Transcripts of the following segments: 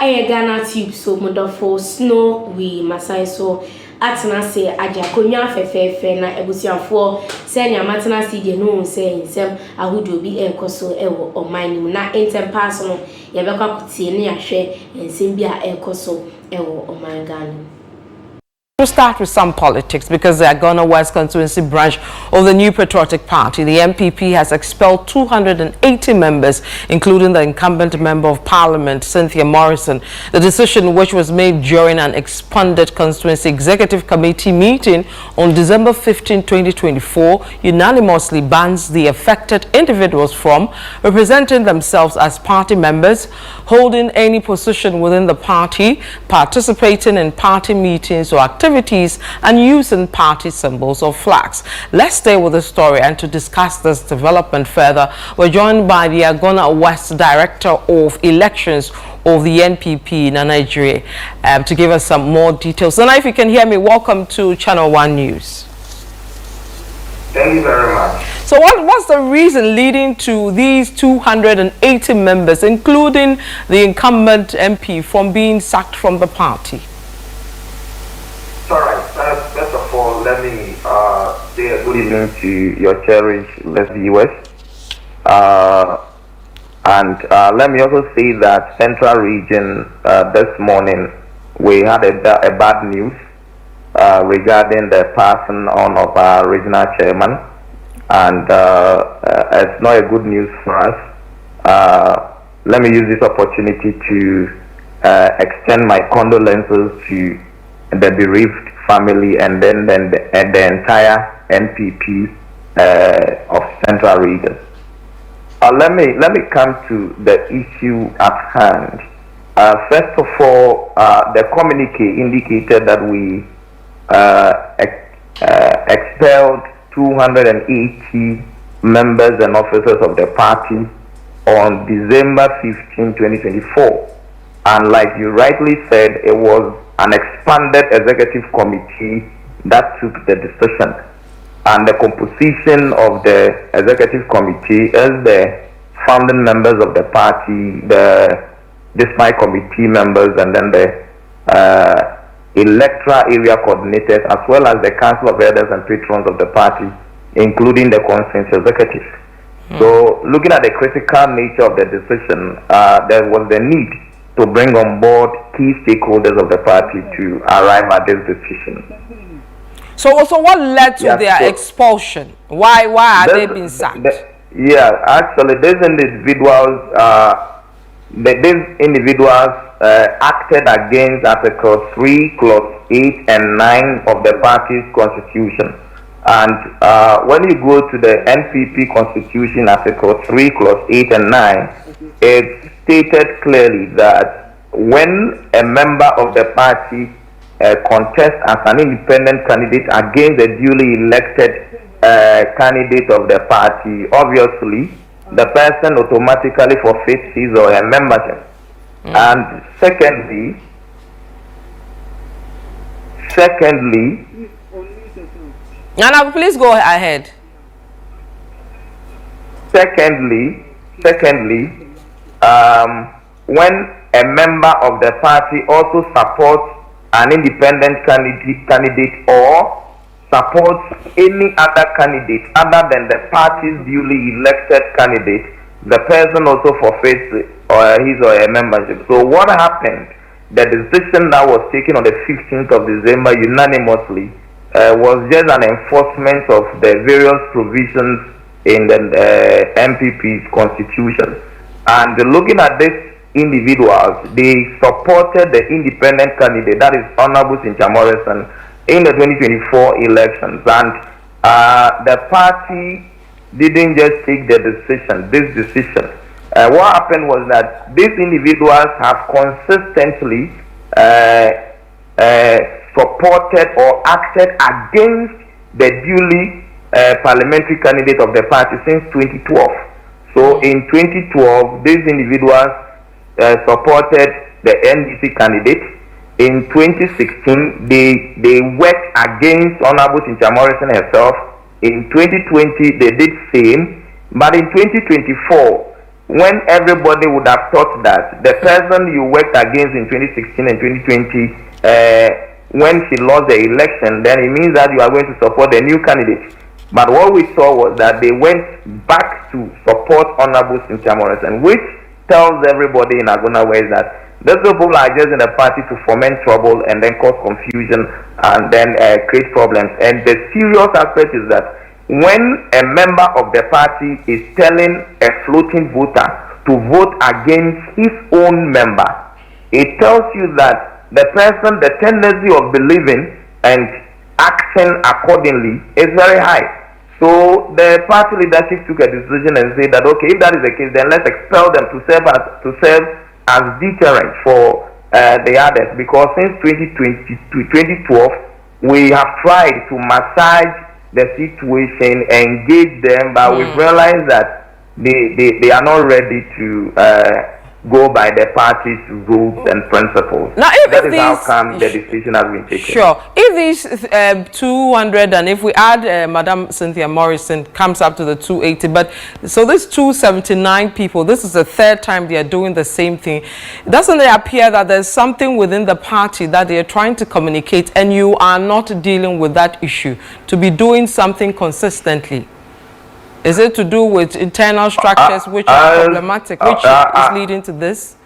Ghanatube so modofo snow we masai so atena se aja konwa fefefe na ebusiafo se nya matena se de no se nsem ahodo bi enkoso ewo oman na entempass no ye bekwa kutie ne ahwe nsem bi a enkoso ewo oman Ghana. We'll start with some politics because the Agona West constituency branch of the New Patriotic Party, the NPP, has expelled 280 members, including the incumbent member of parliament, Cynthia Morrison. The decision, which was made during an expanded constituency executive committee meeting on December 15, 2024, unanimously bans the affected individuals from representing themselves as party members, holding any position within the party, participating in party meetings or activities, and using party symbols or flags. Let's stay with the story, and to discuss this development further, we're joined by the Agona West Director of Elections of the NPP in Nigeria to give us some more details. And if you can hear me, welcome to Channel 1 News. Thank you very much. So what's the reason leading to these 280 members, including the incumbent MP, from being sacked from the party? All right. First of all, let me say a good evening to your cherished viewers. And let me also say that Central Region this morning we had a bad news regarding the passing on of our regional chairman, and it's not a good news for us. Let me use this opportunity to extend my condolences to the bereaved family and then the entire NPP of Central Region. Let me come to the issue at hand. First of all, the communique indicated that we expelled 280 members and officers of the party on December 15, 2024. And like you rightly said, it was an expanded executive committee that took the decision. And the composition of the executive committee is the founding members of the party, the district committee members, and then the electoral area coordinators, as well as the council of elders and patrons of the party, including the constituency executive. So looking at the critical nature of the decision, there was the need to bring on board key stakeholders of the party to arrive at this decision. So what led to their expulsion? Why are they being sacked? Actually, these individuals acted against Article 3, Clause 8 and 9 of the party's constitution. And when you go to the NPP constitution, Article 3, Clause 8 and 9, it stated clearly that when a member of the party contests as an independent candidate against a duly elected candidate of the party, obviously the person automatically forfeits his or her membership. And secondly, Nana, please go ahead. Secondly, when a member of the party also supports an independent candidate or supports any other candidate other than the party's duly elected candidate, the person also forfeits his or her membership. So what happened? The decision that was taken on the 15th of December unanimously was just an enforcement of the various provisions in the NPP's constitution. And looking at these individuals, they supported the independent candidate, that is Honorable Cynthia Morrison, in the 2024 elections. And the party didn't just take this decision. What happened was that these individuals have consistently supported or acted against the duly parliamentary candidate of the party since 2012. So in 2012, these individuals supported the NDC candidate. In 2016, they worked against Honorable Cynthia Morrison herself. In 2020, they did same. But in 2024, when everybody would have thought that the person you worked against in 2016 and 2020, when she lost the election, then it means that you are going to support the new candidate. But what we saw was that they went back to support Honorable Cynthia Morrison, which tells everybody in Agona West that these people are just in the party to foment trouble and then cause confusion and then create problems. And the serious aspect is that when a member of the party is telling a floating voter to vote against his own member, it tells you that the person, the tendency of believing and acting accordingly is very high. So the party leadership took a decision and said that, okay, if that is the case, then let's expel them to serve as deterrent for the others. Because since 2012, we have tried to massage the situation, engage them, but we've realized that they are not ready to go by the party's rules and principles. Now, that is how come the decision has been taken. Sure. If these 200, and if we add Madam Cynthia Morrison, comes up to the 280, but so this 279 people, this is the third time they are doing the same thing. Doesn't it appear that there's something within the party that they are trying to communicate, and you are not dealing with that issue to be doing something consistently? Is it to do with internal structures which are problematic, which is leading to this?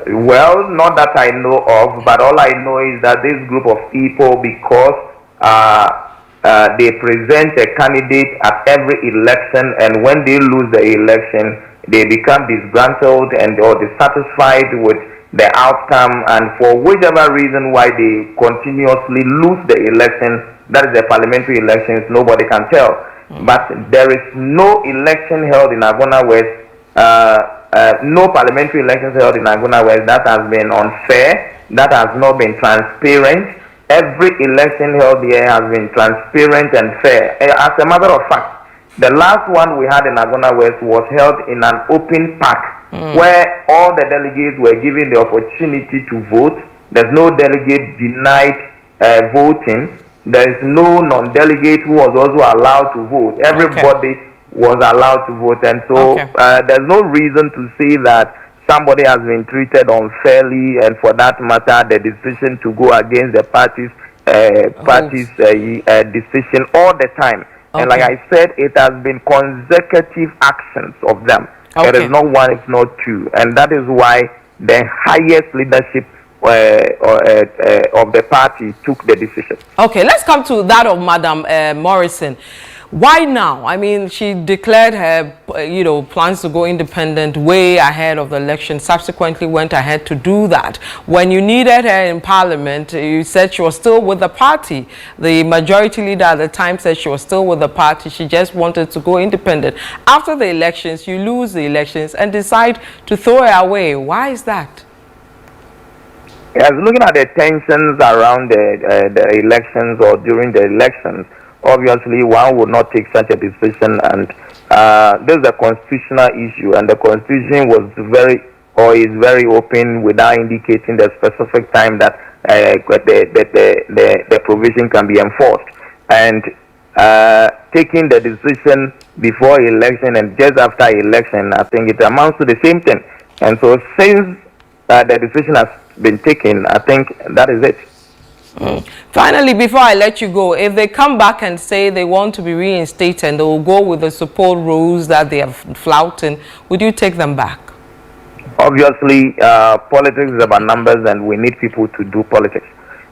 Well, not that I know of, but all I know is that this group of people, because they present a candidate at every election, and when they lose the election, they become disgruntled and or dissatisfied with the outcome, and for whichever reason why they continuously lose the election, that is the parliamentary elections, nobody can tell. But there is no election held in Agona West, no parliamentary elections held in Agona West that has been unfair, that has not been transparent. Every election held here has been transparent and fair. As a matter of fact, the last one we had in Agona West was held in an open park where all the delegates were given the opportunity to vote. There's no delegate denied voting. There is no non-delegate who was also allowed to vote. Everybody was allowed to vote, and so there's no reason to say that somebody has been treated unfairly, and for that matter, the decision to go against the party's decision all the time. And like I said, it has been consecutive actions of them. It is not one, it's not two, and that is why the highest leadership of the party took the decision. Okay, let's come to that of Madam Morrison. Why now? I mean, she declared her, plans to go independent way ahead of the election, subsequently went ahead to do that. When you needed her in parliament, you said she was still with the party. The majority leader at the time said she was still with the party. She just wanted to go independent. After the elections, you lose the elections and decide to throw her away. Why is that? Yes, looking at the tensions around the elections or during the elections, obviously one would not take such a decision, and this is a constitutional issue, and the constitution was is very open without indicating the specific time that the provision can be enforced. And taking the decision before election and just after election, I think it amounts to the same thing. And so since the decision has been taken, I think that is it. Finally, before I let you go, if they come back and say they want to be reinstated and they will go with the support rules that they have flouted, would you take them back? Obviously, politics is about numbers, and we need people to do politics.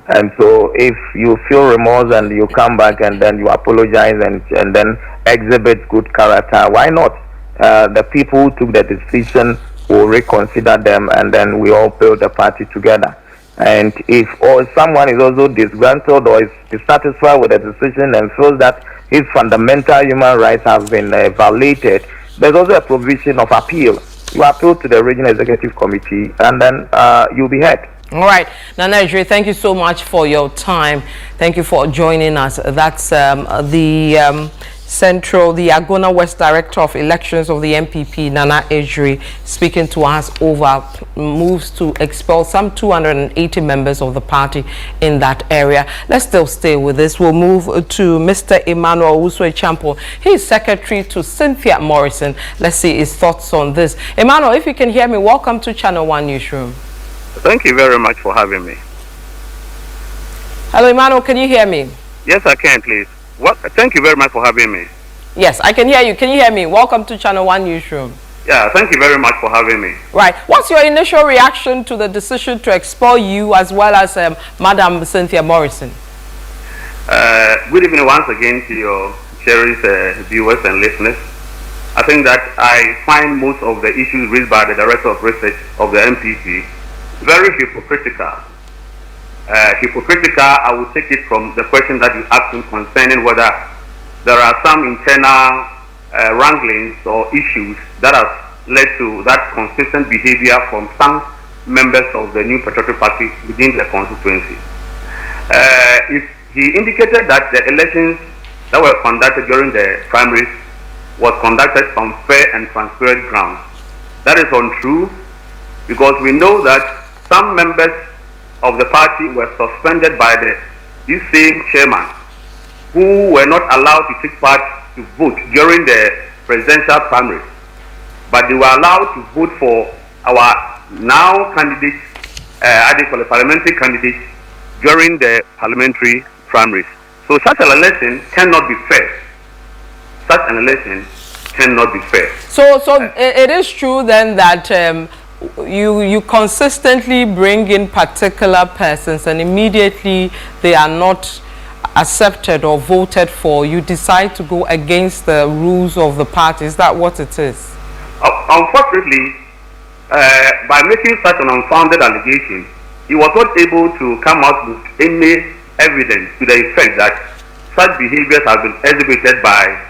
And so if you feel remorse and you come back and then you apologize and then exhibit good character, why not? The people who took the decision will reconsider them, and then we all build a party together. And if someone is also disgruntled or is dissatisfied with the decision and feels that his fundamental human rights have been violated, there's also a provision of appeal. You appeal to the Regional Executive Committee, and then you'll be heard. All right, Nana Ejire, thank you so much for your time. Thank you for joining us. That's the Central, the Agona West Director of Elections of the NPP, Nana Ejri, speaking to us over moves to expel some 280 members of the party in that area. Let's still stay with this. We'll move to Mr. Emmanuel ŁACKS. He is Secretary to Cynthia Morrison. Let's see his thoughts on this. Emmanuel, if you can hear me, welcome to Channel 1 Newsroom. Thank you very much for having me. Hello, Emmanuel, can you hear me? Yes, I can, please. Thank you very much for having me. Yes, I can hear you. Can you hear me? Welcome to Channel 1 Newsroom. Yeah, thank you very much for having me. Right. What's your initial reaction to the decision to expel you as well as Madam Cynthia Morrison? Good evening once again to your cherished viewers and listeners. I think that I find most of the issues raised by the Director of Research of the NPP very hypocritical. Hypocritical, I will take it from the question that you asked me concerning whether there are some internal wranglings or issues that have led to that consistent behavior from some members of the New Patriotic Party within the constituency. If he indicated that the elections that were conducted during the primaries was conducted on fair and transparent grounds, that is untrue, because we know that some members of the party were suspended by this same chairman, who were not allowed to take part to vote during the presidential primaries, but they were allowed to vote for our now candidate, the parliamentary candidate, during the parliamentary primaries. So such an election cannot be fair. Such an election cannot be fair. So it is true then that you consistently bring in particular persons and immediately they are not accepted or voted for, you decide to go against the rules of the party. Is that what it is? Unfortunately, by making such an unfounded allegation, he was not able to come out with any evidence to the effect that such behaviors have been exhibited by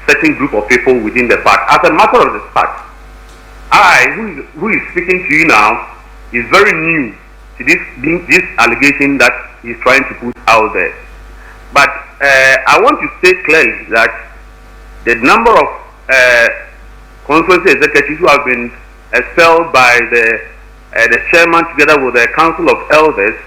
certain group of people within the party. As a matter of the fact, who is speaking to you now, is very new to this allegation that he's trying to put out there. But I want to state clearly that the number of constituency executives who have been expelled by the chairman together with the council of elders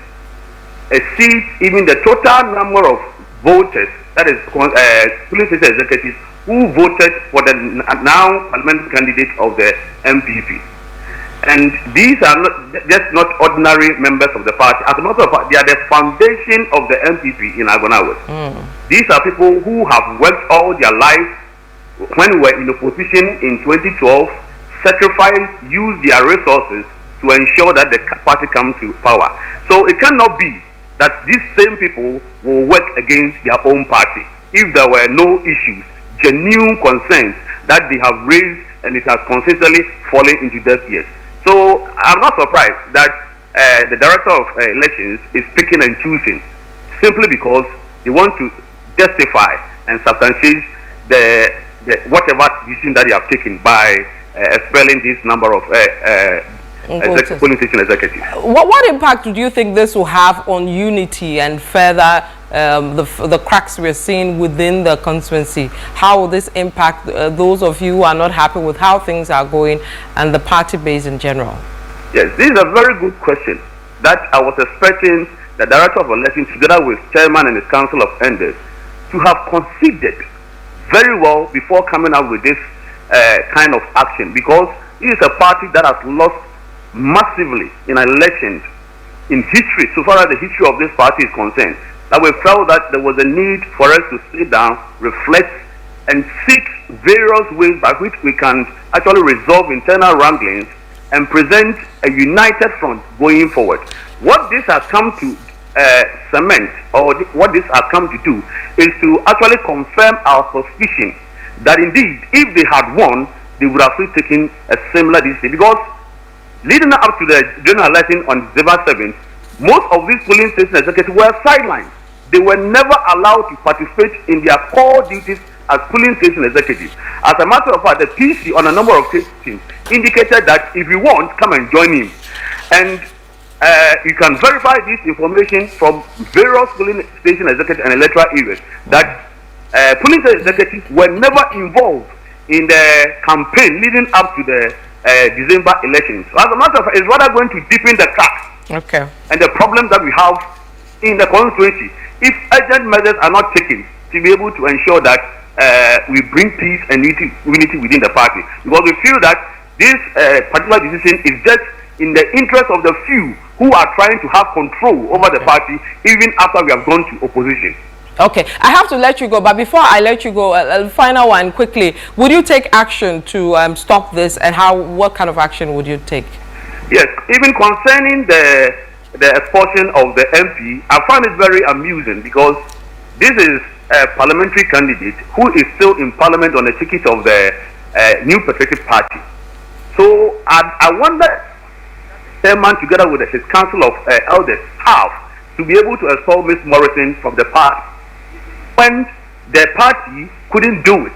exceeds even the total number of voters, that is polling station executives, who voted for the now parliamentary candidate of the NPP. And these are not ordinary members of the party. As a matter of fact, they are the foundation of the NPP in Agona West. These are people who have worked all their lives when we were in opposition in 2012, sacrificed, used their resources to ensure that the party comes to power. So it cannot be that these same people will work against their own party if there were no issues, genuine concerns that they have raised and it has consistently fallen into deaf ears. So I'm not surprised that the Director of Elections is picking and choosing simply because they want to justify and substantiate whatever decision that they have taken by expelling this number of polling station executives. What impact do you think this will have on unity and further the cracks we're seeing within the constituency? How will this impact those of you who are not happy with how things are going and the party base in general? Yes, this is a very good question that I was expecting the Director of Elections together with Chairman and his Council of Elders to have considered very well before coming out with this kind of action, because it is a party that has lost massively in elections in history, so far as the history of this party is concerned, that we felt that there was a need for us to sit down, reflect, and seek various ways by which we can actually resolve internal wranglings and present a united front going forward. What this has come to cement, or what this has come to do, is to actually confirm our suspicion that indeed, if they had won, they would have still taken a similar decision. Because leading up to the general election on December 7th, most of these polling station executives were sidelined. They were never allowed to participate in their core duties as polling station executives. As a matter of fact, the PC on a number of cases indicated that if you want, come and join him. And you can verify this information from various polling station executives and electoral areas that police executives were never involved in the campaign leading up to the December elections. So as a matter of fact, it's rather going to deepen the cracks and the problems that we have in the constituency if urgent measures are not taken to be able to ensure that we bring peace and unity within the party. Because we feel that this particular decision is just in the interest of the few who are trying to have control over the party even after we have gone to opposition. Okay, I have to let you go, but before I let you go, a final one quickly. Would you take action to stop this, and what kind of action would you take? Yes, even concerning the expulsion of the MP, I find it very amusing because this is a parliamentary candidate who is still in parliament on the ticket of the New Patriotic Party. So I wonder, chairman together with his council of elders have to be able to expel Ms. Morrison from the party when the party couldn't do it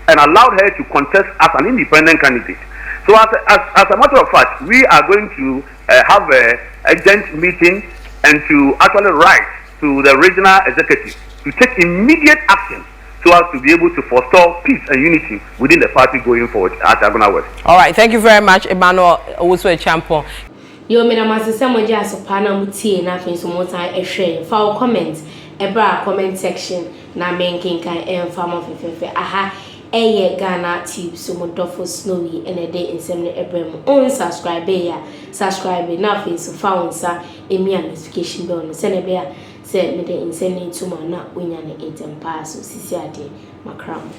and allowed her to contest as an independent candidate. So as a matter of fact, we are going to have a urgent meeting and to actually write to the regional executive to take immediate action so as to be able to foster peace and unity within the party going forward at Agona West. All right, thank you very much, Emmanuel ŁACKS. Yo, me na masese mo ja so pa na mutie na afin so mo tan ehwe fa o comment comment section na menkinkan emfa mo fefefe aha eye Ghanatube so mo dofo snowy ene de nsem ne ebrem on subscribe na afin so fa onsa emi notification bell no se ne be a se me de nsem ne tuma na onya ne etempa so sisi ade makram.